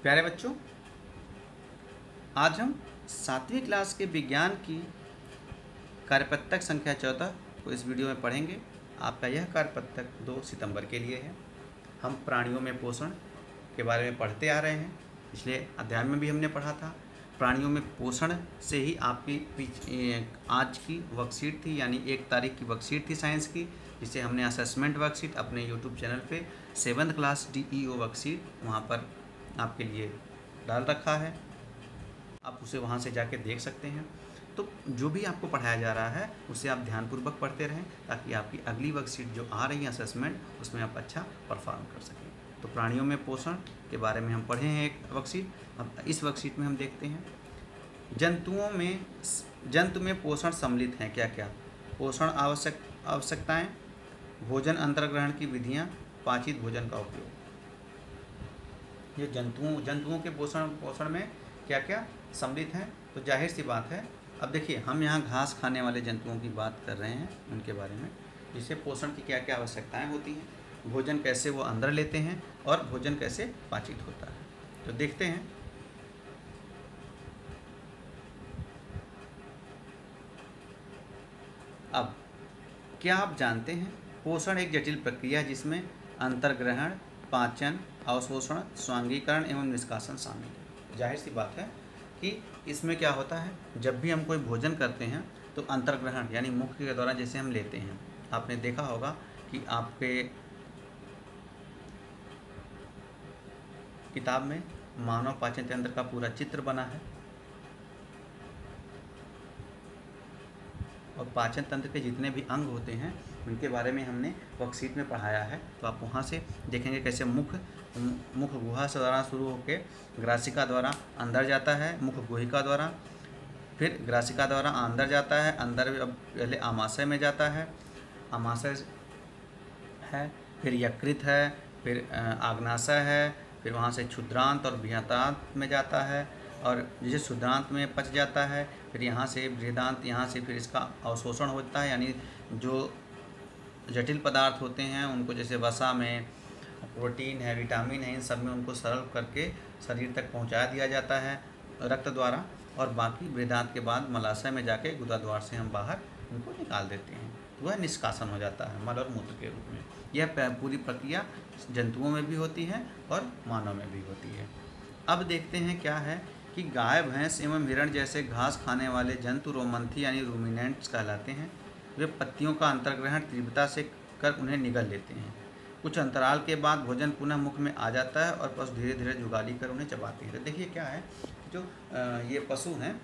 प्यारे बच्चों, आज हम 7वीं क्लास के विज्ञान की कार्यपत्रक संख्या 14 को इस वीडियो में पढ़ेंगे। आपका यह कार्यपत्रक 2 सितंबर के लिए है। हम प्राणियों में पोषण के बारे में पढ़ते आ रहे हैं। पिछले अध्याय में भी हमने पढ़ा था। प्राणियों में पोषण से ही आपकी आज की वर्कशीट थी, यानी 1 तारीख की वर्कशीट थी साइंस की, जिसे हमने असेसमेंट वर्कशीट अपने यूट्यूब चैनल पे 7th क्लास DEO वर्कशीट वहाँ पर आपके लिए डाल रखा है। आप उसे वहाँ से जाके देख सकते हैं। तो जो भी आपको पढ़ाया जा रहा है उसे आप ध्यानपूर्वक पढ़ते रहें, ताकि आपकी अगली वर्कशीट जो आ रही है असेसमेंट, उसमें आप अच्छा परफॉर्म कर सकें। तो प्राणियों में पोषण के बारे में हम पढ़े हैं एक वर्कशीट। अब इस वर्कशीट में हम देखते हैं जंतु में पोषण सम्मिलित हैं क्या क्या। पोषण आवश्यकताएं, भोजन अंतर्ग्रहण की विधियां, पाचित भोजन का उपयोग। ये जंतुओं के पोषण में क्या क्या सम्मिलित हैं। तो जाहिर सी बात है, अब देखिए हम यहाँ घास खाने वाले जंतुओं की बात कर रहे हैं, उनके बारे में, जिससे पोषण की क्या क्या आवश्यकताएं होती हैं, भोजन कैसे वो अंदर लेते हैं और भोजन कैसे पाचित होता है। तो देखते हैं। अब क्या आप जानते हैं, पोषण एक जटिल प्रक्रिया है जिसमें अंतर्ग्रहण, पाचन, अवशोषण, स्वांगीकरण एवं निष्कासन शामिल है। जाहिर सी बात है कि इसमें क्या होता है, जब भी हम कोई भोजन करते हैं तो अंतर्ग्रहण यानी मुख के द्वारा जैसे हम लेते हैं। आपने देखा होगा कि आपके किताब में मानव पाचन तंत्र का पूरा चित्र बना है और पाचन तंत्र के जितने भी अंग होते हैं उनके बारे में हमने वर्कशीट में पढ़ाया है। तो आप वहाँ से देखेंगे कैसे मुख गुहा से द्वारा शुरू होकर ग्रासिका द्वारा अंदर जाता है, मुख गुहिका द्वारा, फिर ग्रासिका द्वारा अंदर जाता है, अंदर पहले आमाशय में जाता है, आमाशय है, फिर यकृत है, फिर आग्नाशय है, फिर वहाँ से क्षुद्रांत और बृहदांत में जाता है, और जैसे क्षुद्रांत में पच जाता है, फिर यहाँ से बृहदांत, यहाँ से फिर इसका अवशोषण होता है, यानी जो जटिल पदार्थ होते हैं उनको, जैसे वसा में प्रोटीन है, विटामिन है, इन सब में उनको सरल करके शरीर तक पहुँचा दिया जाता है रक्त द्वारा, और बाकी बृहदांत के बाद मलाशय में जाके गुदा द्वार से हम बाहर उनको निकाल देते हैं। तो वह निष्कासन हो जाता है मल और मूत्र के रूप में। यह पूरी प्रक्रिया जंतुओं में भी होती है और मानव में भी होती है। अब देखते हैं क्या है कि गाय, भैंस एवं हिरण जैसे घास खाने वाले जंतु रोमंथी यानी रूमिनेंट्स कहलाते हैं। वे पत्तियों का अंतर्ग्रहण तीव्रता से कर उन्हें निगल लेते हैं। कुछ अंतराल के बाद भोजन पुनः मुख में आ जाता है और पशु धीरे धीरे जुगाली कर उन्हें चबाते हैं। तो देखिए क्या है, जो ये पशु हैं,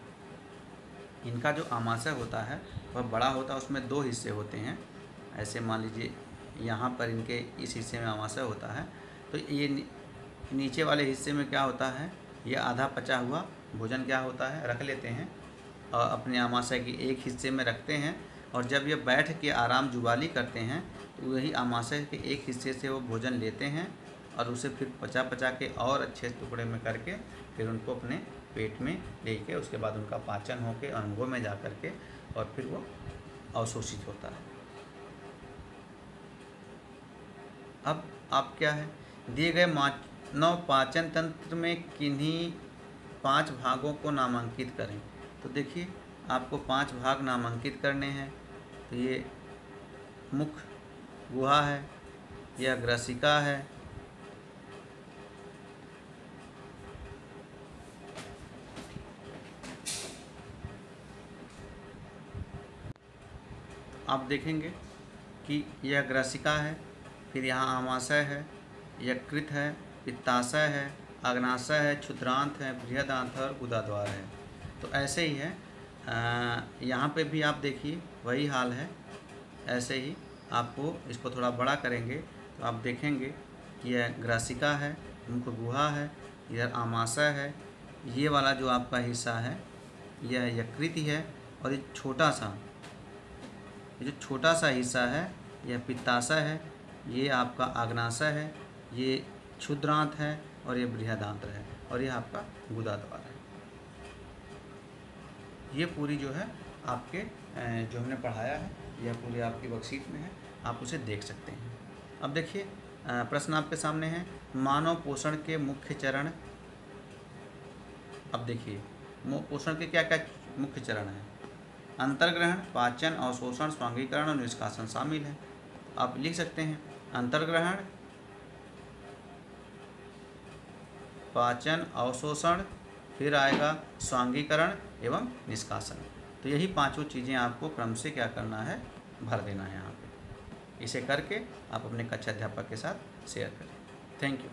इनका जो आमाशय होता है वह बड़ा होता है, उसमें 2 हिस्से होते हैं। ऐसे मान लीजिए यहाँ पर इनके इस हिस्से में आमाशय होता है, तो ये नीचे वाले हिस्से में क्या होता है, ये आधा पचा हुआ भोजन क्या होता है रख लेते हैं और अपने आमाशय के एक हिस्से में रखते हैं, और जब ये बैठ के आराम जुगाली करते हैं तो वही आमाशय के एक हिस्से से वो भोजन लेते हैं और उसे फिर पचा के और अच्छे टुकड़े में करके फिर उनको अपने पेट में लेके, उसके बाद उनका पाचन होकर अंगों में जा कर के और फिर वो अवशोषित होता है। अब आप क्या है, दिए गए मानव पाचन तंत्र में किन्हीं 5 भागों को नामांकित करें। तो देखिए आपको 5 भाग नामांकित करने हैं। तो ये मुख गुहा है, यह ग्रासिका है, आप देखेंगे कि यह ग्रासिका है, फिर यहाँ आमाशय है, यकृत है, पित्ताशय है, अग्नाशय है, क्षुद्रांत है, बृहदांत है और गुदाद्वार है। तो ऐसे ही है, यहाँ पे भी आप देखिए वही हाल है। ऐसे ही आपको इसको थोड़ा बड़ा करेंगे तो आप देखेंगे कि यह ग्रासिका है, मुख गुहा है, इधर आमाशय है, ये वाला जो आपका हिस्सा है यह यकृत है, और ये जो छोटा सा हिस्सा है यह पित्ताशय है, ये आपका आग्नाशय है, ये क्षुद्रांत है और ये बृहदांत है, और ये आपका गुदाद्वार है। ये पूरी जो है आपके जो हमने पढ़ाया है यह पूरी आपकी वर्कशीट में है, आप उसे देख सकते हैं। अब देखिए प्रश्न आपके सामने है, मानव पोषण के मुख्य चरण अब देखिए पोषण के क्या क्या मुख्य चरण हैं। अंतर्ग्रहण, पाचन, अवशोषण, स्वांगीकरण और निष्कासन शामिल है। आप लिख सकते हैं अंतर्ग्रहण, पाचन, अवशोषण, फिर आएगा स्वांगीकरण एवं निष्कासन। तो यही पांचों चीज़ें आपको क्रम से क्या करना है, भर देना है यहाँ पे। इसे करके आप अपने कक्षा अध्यापक के साथ शेयर करें। Thank you.